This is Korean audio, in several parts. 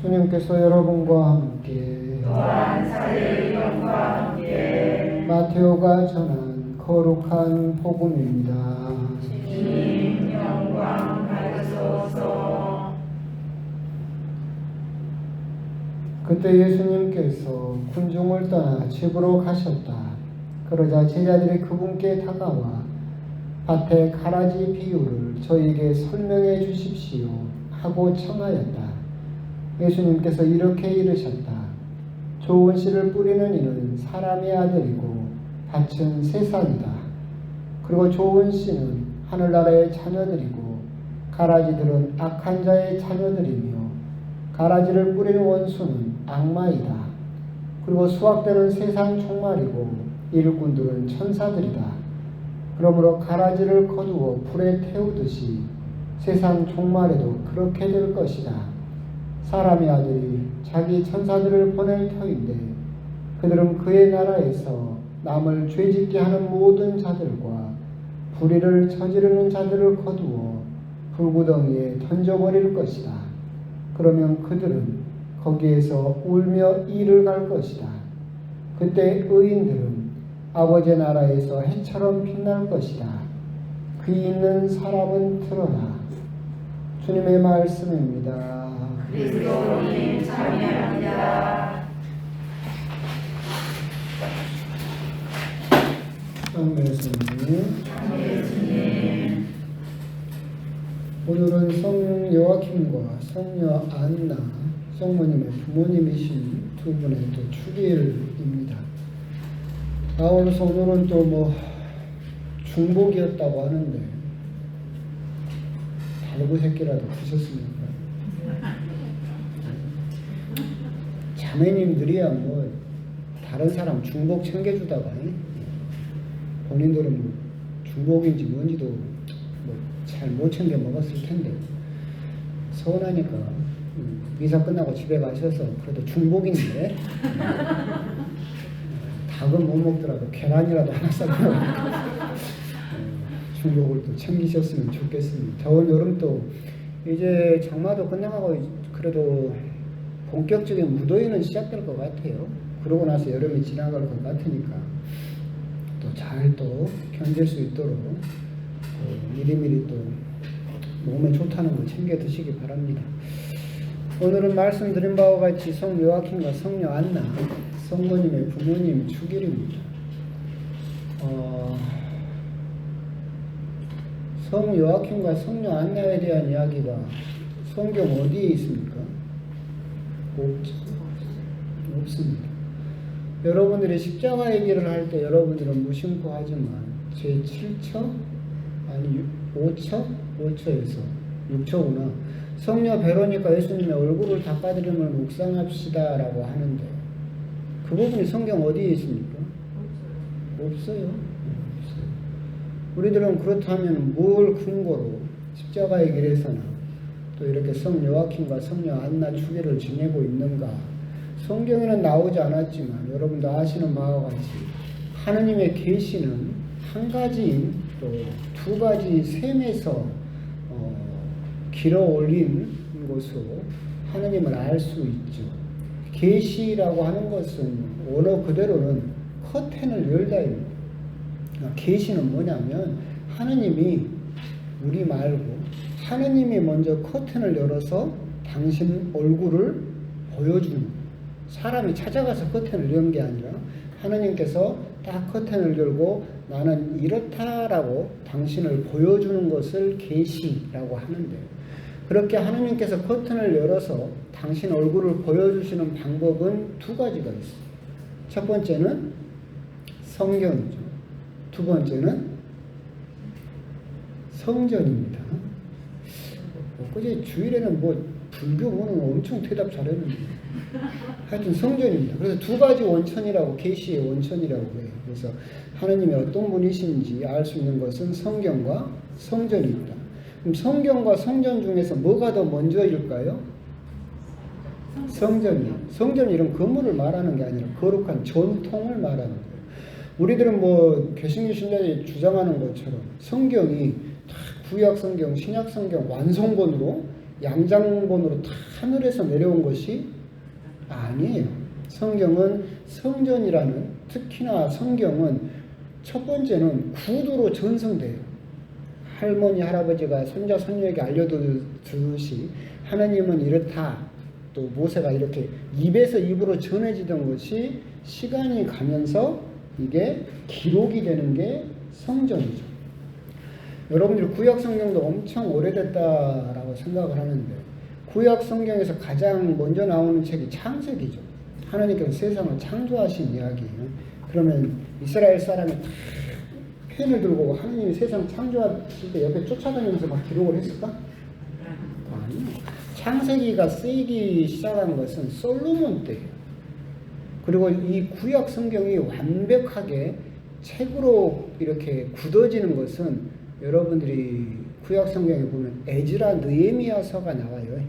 주님께서 여러분과 함께 또한 사제의 영과 함께 마테오가 전한 거룩한 복음입니다. 주님 영광 받으소서. 그때 예수님께서 군중을 떠나 집으로 가셨다. 그러자 제자들이 그분께 다가와 밭의 가라지 비유를 저희에게 설명해 주십시오 하고 청하였다. 예수님께서 이렇게 이르셨다. 좋은 씨를 뿌리는 이는 사람의 아들이고 밭은 세상이다. 그리고 좋은 씨는 하늘나라의 자녀들이고 가라지들은 악한 자의 자녀들이며 가라지를 뿌리는 원수는 악마이다. 그리고 수확되는 세상 총말이고 일꾼들은 천사들이다. 그러므로 가라지를 거두어 불에 태우듯이 세상 종말에도 그렇게 될 것이다. 사람의 아들이 자기 천사들을 보낼 터인데 그들은 그의 나라에서 남을 죄짓게 하는 모든 자들과 불의를 저지르는 자들을 거두어 불구덩이에 던져버릴 것이다. 그러면 그들은 거기에서 울며 이를 갈 것이다. 그때 의인들은 아버지의 나라에서 해처럼 빛날 것이다. 귀 있는 사람은 들어라. 주님의 말씀입니다. 그리스도님 참여합니다. 예수님. 예수님. 오늘은 성 요아킴과 성녀 안나, 성모님의 부모님이신 두 분의 또 축일입니다. 오늘서 오늘은 또 중복이었다고 하는데 달구 새끼라도 드셨습니까? 자매님들이야 다른 사람 중복 챙겨주다가 본인들은 중복인지 뭔지도 잘 못 챙겨 먹었을 텐데 서운하니까 미사 끝나고 집에 가셔서 그래도 중복인데 닭은 못 먹더라도 계란이라도 하나 싸먹고 중복을 또 챙기셨으면 좋겠습니다. 더운 여름 또 이제 장마도 끝나가고 그래도 본격적인 무더위는 시작될 것 같아요. 그러고 나서 여름이 지나갈 것 같으니까 또 잘 또 견딜 수 있도록 미리미리 또 몸에 좋다는 거 챙겨 드시기 바랍니다. 오늘은 말씀드린 바와 같이 성 요아킴과 성녀 안나, 성모님의 부모님 축일입니다. 성 요아킴과 성녀 안나에 대한 이야기가 성경 어디에 있습니까? 없습니다. 여러분들이 십자가의 길을 할 때 여러분들은 무심코 하지만 제7처? 아니 5처? 5처에서 6처구나. 성녀 베로니카 예수님의 얼굴을 닦아드림을 묵상합시다 라고 하는데 그 부분이 성경 어디에 있습니까? 없어요. 우리들은 그렇다면 뭘 근거로 십자가의 길에서나 또 이렇게 성 요아킴과 성녀 안나 축일을 지내고 있는가? 성경에는 나오지 않았지만 여러분도 아시는 바와 같이 하느님의 계시는 한 가지인 또 두 가지 셈에서 길어 올린 것으로 하느님을 알 수 있죠. 계시라고 하는 것은 원어 그대로는 커튼을 열다입니다. 계시는 뭐냐면 하느님이 우리 말고 하느님이 먼저 커튼을 열어서 당신 얼굴을 보여주는 거예요. 사람이 찾아가서 커튼을 연 게 아니라 하느님께서 딱 커튼을 열고 나는 이렇다라고 당신을 보여주는 것을 계시라고 하는데요. 그렇게 하느님께서 커튼을 열어서 당신 얼굴을 보여주시는 방법은 두 가지가 있어요. 첫 번째는 성경이죠. 두 번째는 성전입니다. 그제 주일에는 불교는 엄청 대답 잘했는데 하여튼 성전입니다. 그래서 두 가지 원천이라고 계시의 원천이라고 해요. 그래서 하느님이 어떤 분이신지 알 수 있는 것은 성경과 성전입니다. 그럼 성경과 성전 중에서 뭐가 더 먼저일까요? 성전이요. 성전이 이런 건물을 말하는 게 아니라 거룩한 전통을 말하는 거예요. 우리들은 개신교 신자들이 주장하는 것처럼 성경이 구약 성경, 신약 성경 완성본으로 양장본으로 다 하늘에서 내려온 것이 아니에요. 성경은 성전이라는, 특히나 성경은 첫 번째는 구두로 전승돼요. 할머니 할아버지가 손자 손녀에게 알려두듯이 하나님은 이렇다, 또 모세가 이렇게 입에서 입으로 전해지던 것이 시간이 가면서 이게 기록이 되는 게 성전이죠. 여러분들이 구약 성경도 엄청 오래됐다라고 생각을 하는데, 구약 성경에서 가장 먼저 나오는 책이 창세기죠. 하나님께서 세상을 창조하신 이야기예요. 그러면 이스라엘 사람이 다 펜을 들고 하나님이 세상 창조하실 때 옆에 쫓아다니면서 막 기록을 했을까? 아니요. 창세기가 쓰이기 시작한 것은 솔로몬 때예요. 그리고 이 구약 성경이 완벽하게 책으로 이렇게 굳어지는 것은 여러분들이 구약 성경에 보면 에즈라 느헤미야서가 나와요.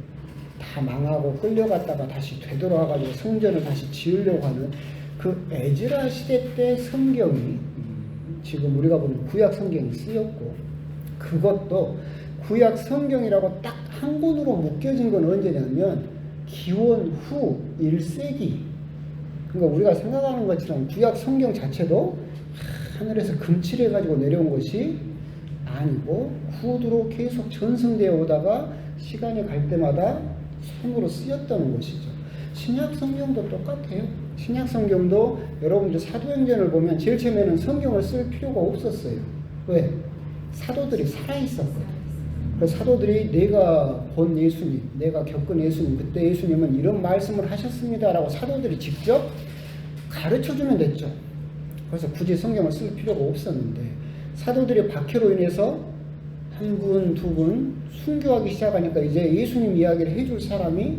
다 망하고 끌려갔다가 다시 되돌아가지고 성전을 다시 지으려고 하는 그 에즈라 시대 때 성경이 지금 우리가 보는 구약 성경이 쓰였고, 그것도 구약 성경이라고 딱 한 권으로 묶여진 건 언제냐면 기원 후 1세기. 그러니까 우리가 생각하는 것처럼 구약 성경 자체도 하늘에서 금칠해가지고 내려온 것이 아니고 구두로 계속 전승되어 오다가 시간이 갈 때마다 손으로 쓰였다는 것이죠. 신약 성경도 똑같아요. 신약 성경도 여러분들 사도행전을 보면 제일 처음에는 성경을 쓸 필요가 없었어요. 왜? 사도들이 살아있었거든. 그 사도들이 내가 본 예수님, 내가 겪은 예수님, 그때 예수님은 이런 말씀을 하셨습니다라고 사도들이 직접 가르쳐주면 됐죠. 그래서 굳이 성경을 쓸 필요가 없었는데, 사도들의 박해로 인해서 한 분, 두 분 순교하기 시작하니까 이제 예수님 이야기를 해줄 사람이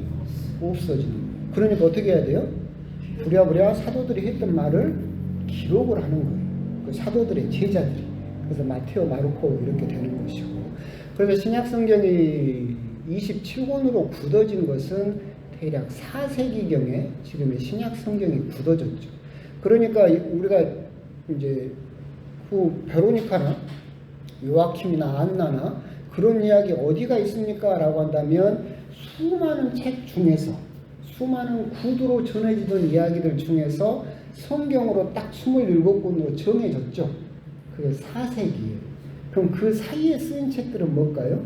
없어지는 거예요. 그러니까 어떻게 해야 돼요? 부랴부랴 사도들이 했던 말을 기록을 하는 거예요. 그 사도들의 제자들이. 그래서 마테오, 마르코 이렇게 되는 것이고, 그래서 신약 성경이 27권으로 굳어진 것은 대략 4세기경에 지금의 신약 성경이 굳어졌죠. 그러니까 우리가 이제 후 베로니카나 요아킴이나 안나나 그런 이야기 어디가 있습니까? 라고 한다면 수많은 책 중에서, 수많은 구두로 전해지던 이야기들 중에서 성경으로 딱 27권으로 정해졌죠. 그게 4세기예요. 그럼 그 사이에 쓰인 책들은 뭘까요?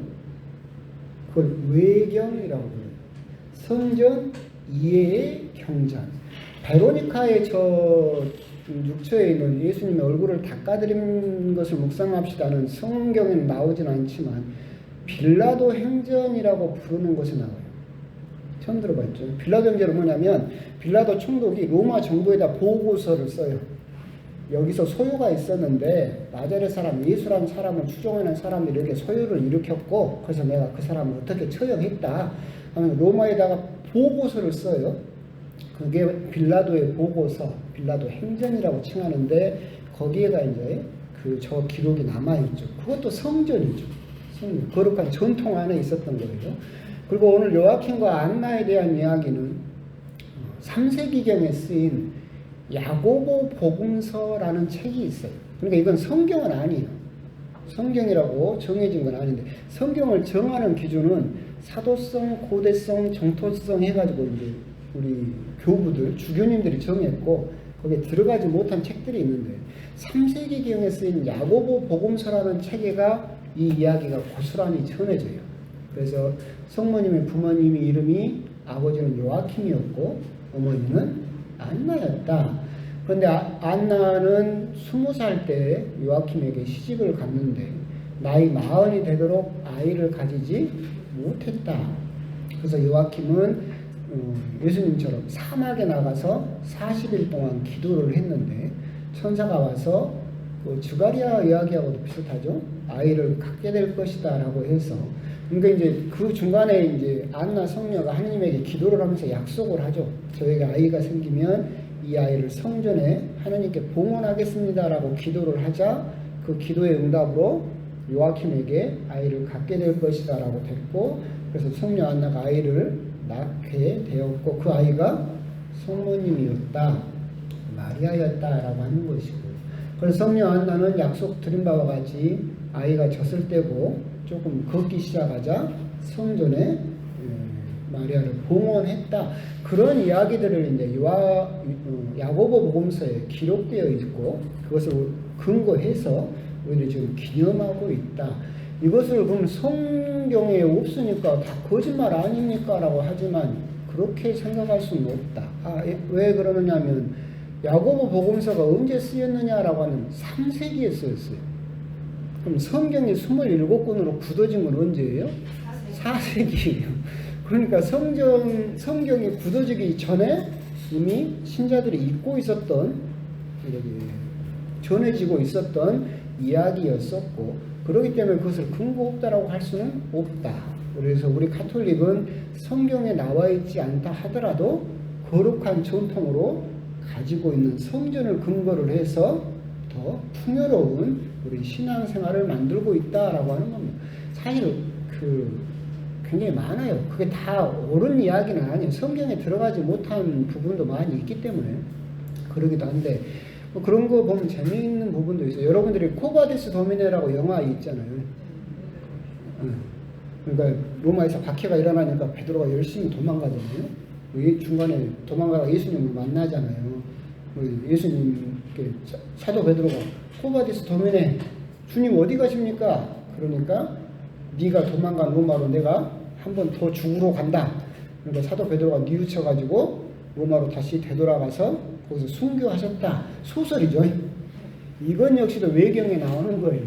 그걸 외경이라고 해요. 성전 이해의 경전. 베로니카의 저 육처에 있는 예수님의 얼굴을 닦아드린 것을 묵상합시다는 성경에는 나오진 않지만 빌라도 행전이라고 부르는 것이 나와요. 처음 들어봤죠? 빌라도 행전은 뭐냐면 빌라도 총독이 로마 정부에다 보고서를 써요. 여기서 소요가 있었는데 나자렛 사람 예수라는 사람을 추종하는 사람들이 이렇게 소요를 일으켰고, 그래서 내가 그 사람을 어떻게 처형했다 하면 로마에다가 보고서를 써요. 그게 빌라도의 보고서, 빌라도 행전이라고 칭하는데 거기에가 이제 그 저 기록이 남아있죠. 그것도 성전이죠. 성전. 거룩한 전통 안에 있었던 거예요. 그리고 오늘 요아킴과 안나에 대한 이야기는 3세기경에 쓰인 야고보 복음서라는 책이 있어요. 그러니까 이건 성경은 아니에요. 성경이라고 정해진 건 아닌데, 성경을 정하는 기준은 사도성, 고대성, 정토성 해가지고 이제 우리 교부들, 주교님들이 정했고 거기에 들어가지 못한 책들이 있는데 3세기경에 쓰인 야고보 복음서라는 책에가 이 이야기가 고스란히 전해져요. 그래서 성모님의 부모님의 이름이 아버지는 요아킴이었고 어머니는 안나였다. 그런데 안나는 20살 때 요아킴에게 시집을 갔는데 나이 40이 되도록 아이를 가지지 못했다. 그래서 요아킴은 예수님처럼 사막에 나가서 40일 동안 기도를 했는데 천사가 와서 주가리아 이야기하고도 비슷하죠. 아이를 갖게 될 것이다 라고 해서, 그러니까 이제 그 중간에 이제 안나 성녀가 하나님에게 기도를 하면서 약속을 하죠. 저에게 아이가 생기면 이 아이를 성전에 하나님께 봉헌하겠습니다 라고 기도를 하자 그 기도의 응답으로 요아킴에게 아이를 갖게 될 것이다 라고 됐고, 그래서 성녀 안나가 아이를 낳게 되었고 그 아이가 성모님이었다, 마리아였다라고 하는 것이고, 그래서 성녀 안나는 약속 드린 바와 같이 아이가 졌을 때고 조금 걷기 시작하자 성전에 마리아를 봉헌했다. 그런 이야기들을 이제 야고보 복음서에 기록되어 있고 그것을 근거해서 우리들이 지금 기념하고 있다. 이것을 그럼 성경에 없으니까 다 거짓말 아닙니까? 라고 하지만 그렇게 생각할 수는 없다. 왜 그러느냐 하면 야고보 복음서가 언제 쓰였느냐라고 하면 3세기에 쓰였어요. 그럼 성경이 27권으로 굳어진 건 언제예요? 4세기예요. 그러니까 성경이 굳어지기 전에 이미 신자들이 잊고 있었던, 전해지고 있었던 이야기였었고, 그렇기 때문에 그것을 근거 없다라고 할 수는 없다. 그래서 우리 가톨릭은 성경에 나와 있지 않다 하더라도 거룩한 전통으로 가지고 있는 성전을 근거를 해서 더 풍요로운 우리 신앙생활을 만들고 있다라고 하는 겁니다. 사실 굉장히 많아요. 그게 다 옳은 이야기는 아니에요. 성경에 들어가지 못한 부분도 많이 있기 때문에 그러기도 한데 그런 거 보면 재미있는 부분도 있어요. 여러분들이 코바디스 도미네라고 영화 있잖아요. 그러니까 로마에서 박해가 일어나니까 베드로가 열심히 도망가잖아요. 중간에 도망가다가 예수님을 만나잖아요. 예수님 사도 베드로가 코바디스 도미네 주님 어디 가십니까? 그러니까 네가 도망간 로마로 내가 한 번 더 죽으러 간다. 그러니까 사도 베드로가 뉘우쳐가지고 로마로 다시 되돌아가서 거기서 순교하셨다. 소설이죠. 이건 역시도 외경에 나오는 거예요.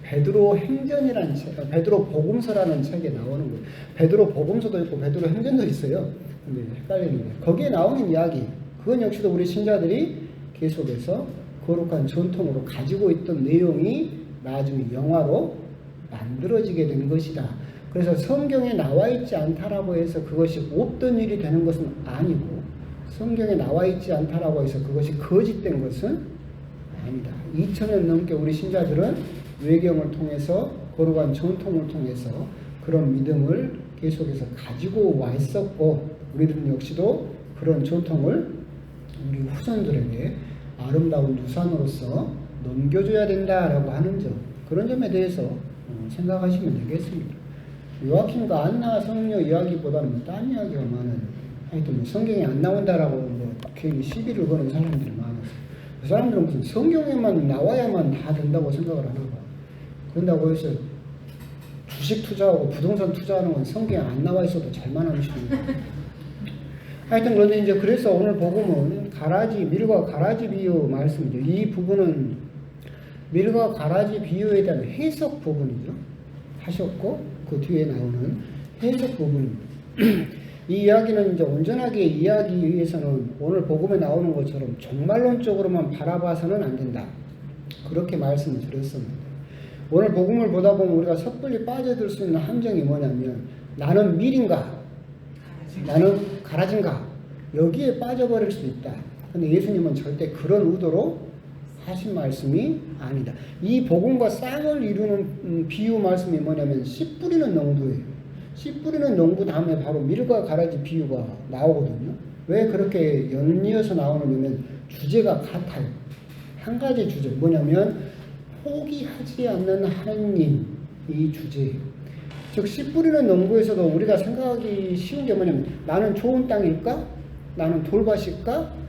베드로 행전이라는 책, 베드로 복음서라는 책에 나오는 거예요. 베드로 복음서도 있고 베드로 행전도 있어요. 근데 헷갈리는 거예요. 거기에 나오는 이야기, 그건 역시도 우리 신자들이 계속해서 거룩한 전통으로 가지고 있던 내용이 나중에 영화로 만들어지게 된 것이다. 그래서 성경에 나와 있지 않다라고 해서 그것이 없던 일이 되는 것은 아니고, 성경에 나와 있지 않다라고 해서 그것이 거짓된 것은 아니다. 2000년 넘게 우리 신자들은 외경을 통해서 거룩한 전통을 통해서 그런 믿음을 계속해서 가지고 와 있었고, 우리들은 역시도 그런 전통을 우리 후손들에게 아름다운 유산으로서 넘겨줘야 된다라고 하는 점, 그런 점에 대해서 생각하시면 되겠습니다. 요아킴과 안나 성녀 이야기보다는 딴 이야기가 많아요. 하여튼 성경에 안 나온다라고 괜히 시비를 거는 사람들이 많았어요. 그 사람들은 무슨 성경에만 나와야만 다 된다고 생각을 하나 봐. 그런다고 해서 주식 투자하고 부동산 투자하는 건 성경에 안 나와 있어도 잘만 하는 식입니다. 하여튼 그런데 이제 그래서 오늘 복음은 밀과 가라지 비유 말씀이죠. 이 부분은 밀과 가라지 비유에 대한 해석 부분이죠. 하셨고 그 뒤에 나오는 해석 부분입니다. 이 이야기는 이제 온전하게 이해하기 위해서는 오늘 복음에 나오는 것처럼 종말론적으로만 바라봐서는 안 된다. 그렇게 말씀을 드렸습니다. 오늘 복음을 보다 보면 우리가 섣불리 빠져들 수 있는 함정이 뭐냐면 나는 밀인가? 나는 가라진가? 여기에 빠져버릴 수도 있다. 근데 예수님은 절대 그런 의도로 하신 말씀이 아니다. 이 복음과 쌍을 이루는 비유 말씀이 뭐냐면 씨 뿌리는 농부예요. 씨 뿌리는 농부 다음에 바로 밀과 가라지 비유가 나오거든요. 왜 그렇게 연이어서 나오느냐면 주제가 같아요. 한 가지 주제 뭐냐면 포기하지 않는 하느님, 이 주제예요. 즉 씨 뿌리는 농부에서도 우리가 생각하기 쉬운 게 뭐냐면 나는 좋은 땅일까? 나는 돌밭일까?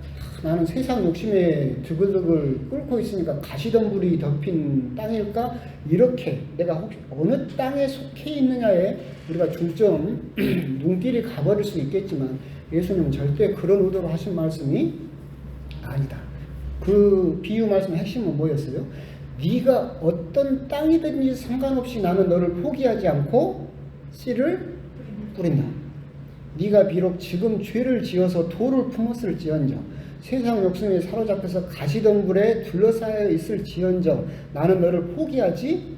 나는 세상 욕심에 드글드글 끓고 있으니까 가시덤불이 덮인 땅일까? 이렇게 내가 혹시 어느 땅에 속해 있느냐에 우리가 중점 눈길이 가버릴 수 있겠지만 예수님은 절대 그런 의도로 하신 말씀이 아니다. 그 비유 말씀의 핵심은 뭐였어요? 네가 어떤 땅이든지 상관없이 나는 너를 포기하지 않고 씨를 뿌린다. 네가 비록 지금 죄를 지어서 돌을 품었을지언정 세상 욕심에 사로잡혀서 가시덤불에 둘러싸여 있을지언정 나는 너를 포기하지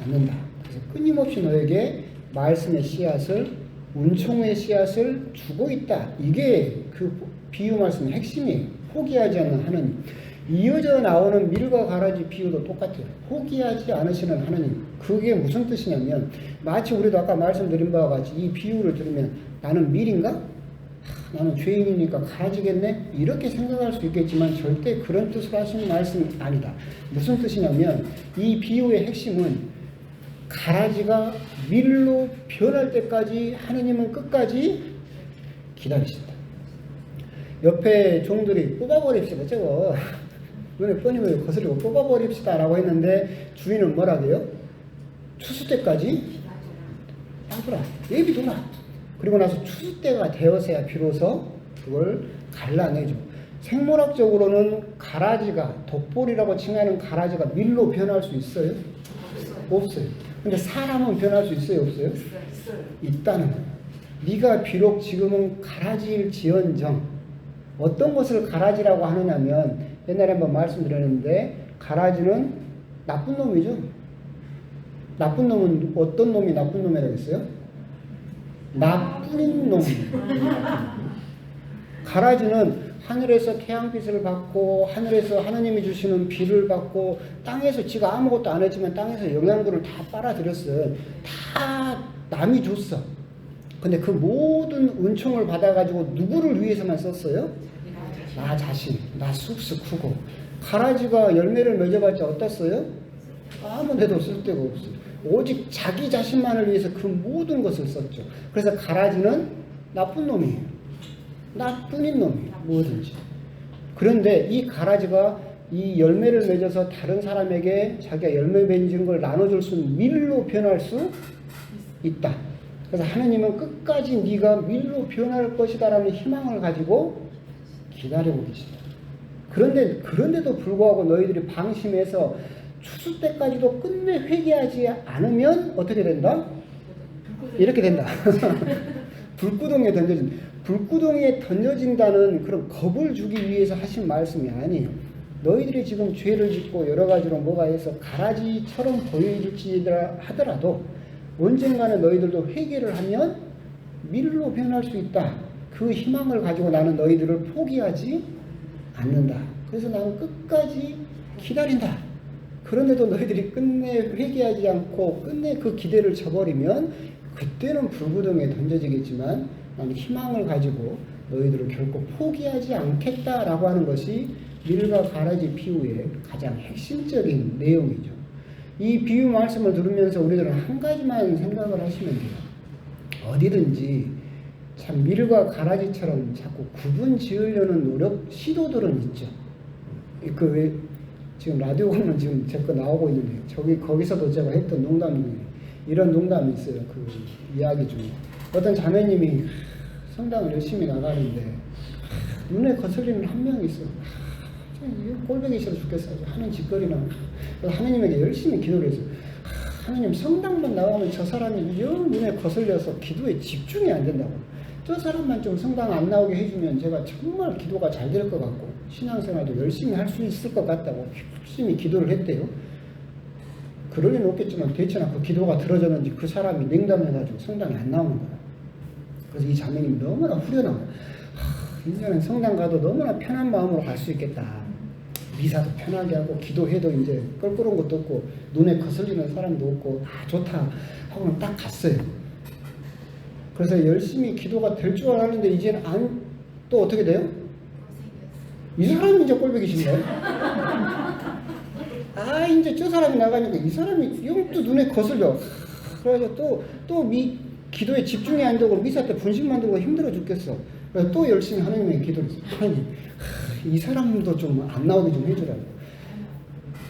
않는다. 그래서 끊임없이 너에게 말씀의 씨앗을, 은총의 씨앗을 주고 있다. 이게 그 비유 말씀의 핵심이에요. 포기하지 않는 하느님. 이어져 나오는 밀과 가라지 비유도 똑같아요. 포기하지 않으시는 하느님. 그게 무슨 뜻이냐면 마치 우리도 아까 말씀드린 바와 같이 이 비유를 들으면 나는 밀인가? 나는 죄인이니까 가라지겠네? 이렇게 생각할 수 있겠지만 절대 그런 뜻으로 하시는 말씀이 아니다. 무슨 뜻이냐면 이 비유의 핵심은 가라지가 밀로 변할 때까지 하느님은 끝까지 기다리신다. 옆에 종들이 뽑아버립시다. 저거 눈에 뻔히면 거스리고 뽑아버립시다 라고 했는데 주인은 뭐라고요? 추수 때까지 놔두라. 예비두라. 그리고 나서 추수 때가 되어서야 비로소 그걸 갈라내죠. 생물학적으로는 가라지가, 덕볼이라고 칭하는 가라지가 밀로 변할 수 있어요? 없어요. 근데 사람은 변할 수 있어요? 없어요? 있다는 거예요. 네가 비록 지금은 가라지일지언정 어떤 것을 가라지라고 하느냐면 옛날에 한번 말씀드렸는데 가라지는 나쁜 놈이죠. 나쁜 놈은 어떤 놈이 나쁜 놈이라고 했어요? 나쁜 놈. 가라지는 하늘에서 태양빛을 받고 하늘에서 하느님이 주시는 비를 받고 땅에서 지가 아무것도 안 했지만 땅에서 영양분을 다 빨아들였어요. 다 남이 줬어. 근데 그 모든 은총을 받아가지고 누구를 위해서만 썼어요? 나 자신, 나 쑥쑥 크고. 가라지가 열매를 맺어봤자 어땠어요? 아무 데도 쓸데가 없어요. 오직 자기 자신만을 위해서 그 모든 것을 썼죠. 그래서 가라지는 나쁜 놈이에요. 나뿐인 놈이에요. 뭐든지. 그런데 이 가라지가 이 열매를 맺어서 다른 사람에게 자기가 열매 맺은 걸 나눠줄 수 있는 밀로 변할 수 있다. 그래서 하느님은 끝까지 네가 밀로 변할 것이다 라는 희망을 가지고 기다리고 계시다. 그런데도 불구하고 너희들이 방심해서 추수 때까지도 끝내 회개하지 않으면 어떻게 된다? 이렇게 된다. 불구덩이에 던져진다. 불구덩이에 던져진다는 그런 겁을 주기 위해서 하신 말씀이 아니에요. 너희들이 지금 죄를 짓고 여러 가지로 뭐가 해서 가라지처럼 보일지 하더라도 언젠가는 너희들도 회개를 하면 밀로 변할 수 있다. 그 희망을 가지고 나는 너희들을 포기하지 않는다. 그래서 나는 끝까지 기다린다. 그런데도 너희들이 끝내 회개하지 않고 끝내 그 기대를 저버리면 그때는 불구덩이에 던져지겠지만 나는 희망을 가지고 너희들을 결코 포기하지 않겠다라고 하는 것이 밀과 가라지 비유의 가장 핵심적인 내용이죠. 이 비유 말씀을 들으면서 우리들은 한 가지만 생각을 하시면 돼요. 어디든지 참 밀과 가라지처럼 자꾸 구분 지으려는 노력, 시도들은 있죠. 지금 라디오는 지금 제 거 나오고 있는데 거기서도 제가 했던 농담이 이런 농담이 있어요. 그 이야기 중에 어떤 자매님이 성당을 열심히 나가는데 눈에 거슬리는 한 명이 있어요. 꼴보기 싫어 죽겠어요. 하는 짓거리나. 그래서 하느님에게 열심히 기도를 했어요. 하느님, 성당만 나가면 저 사람이 영 눈에 거슬려서 기도에 집중이 안 된다고. 저 사람만 좀 성당 안 나오게 해주면 제가 정말 기도가 잘 될 것 같고 신앙생활도 열심히 할 수 있을 것 같다고 열심히 기도를 했대요. 그럴 리는 없겠지만 대체 그 기도가 들어졌는지 그 사람이 냉담해가지고 성당에 안 나오는 거야. 그래서 이 자매님이 너무나 후련한 거야. 이제는 성당 가도 너무나 편한 마음으로 갈 수 있겠다. 미사도 편하게 하고 기도해도 이제 껄끄러운 것도 없고 눈에 거슬리는 사람도 없고 좋다 하고는 딱 갔어요. 그래서 열심히 기도가 될 줄 알았는데 이제는 또 어떻게 돼요? 이 사람이 이제 꼴보기 싫네. 이제 저 사람이 나가니까 이 사람이 영또 눈에 거슬려. 그래서 또 기도에 집중이 안 되고 미사 때 분심만 들고 힘들어 죽겠어. 그래서 또 열심히 하나님에게 기도를 했어요. 하나님, 이 사람도 좀 안 나오게 좀 해주라고.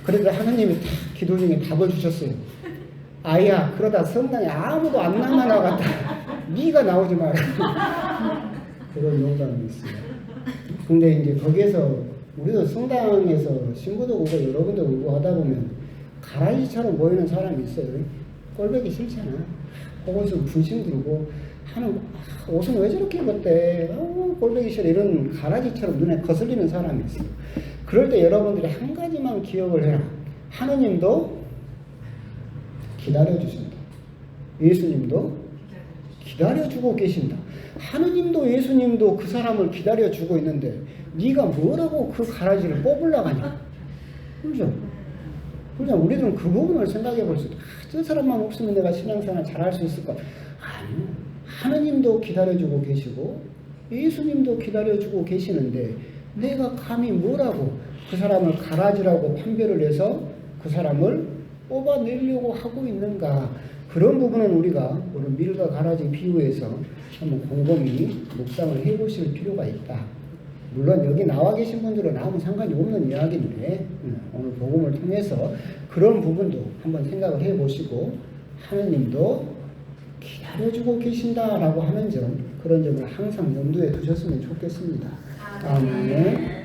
그래서 하나님이 기도 중에 답을 주셨어요. 아이야, 그러다 성당에 아무도 안 나가겠다. 네가 나오지 마라. 그런 농담이 있어요. 근데 이제 거기에서 우리도 성당에서 신부도 오고 여러분도 오고 하다 보면 가라지처럼 보이는 사람이 있어요. 꼴보기 싫잖아. 혹은 분심 들고 하는 옷은 왜 저렇게 입었대? 꼴보기 싫어. 이런 가라지처럼 눈에 거슬리는 사람이 있어요. 그럴 때 여러분들이 한 가지만 기억을 해라. 하느님도 기다려주신다. 예수님도 기다려주고 계신다. 하느님도 예수님도 그 사람을 기다려주고 있는데 네가 뭐라고 그 가라지를 뽑으려고 하냐? 그렇죠? 그냥 우리들은 그 부분을 생각해 볼 수 있다. 저 사람만 없으면 내가 신앙생활 잘할 수 있을까? 아니요. 하느님도 기다려주고 계시고 예수님도 기다려주고 계시는데 내가 감히 뭐라고 그 사람을 가라지라고 판별을 해서 그 사람을 뽑아내려고 하고 있는가? 그 그런 부분은 우리가 오늘 밀과 가라지 비유에서 한번 곰곰이 묵상을 해보실 필요가 있다. 물론 여기 나와 계신 분들은 아무 상관이 없는 이야기인데 오늘 복음을 통해서 그런 부분도 한번 생각을 해보시고 하느님도 기다려주고 계신다라고 하는 점, 그런 점을 항상 염두에 두셨으면 좋겠습니다. 아멘.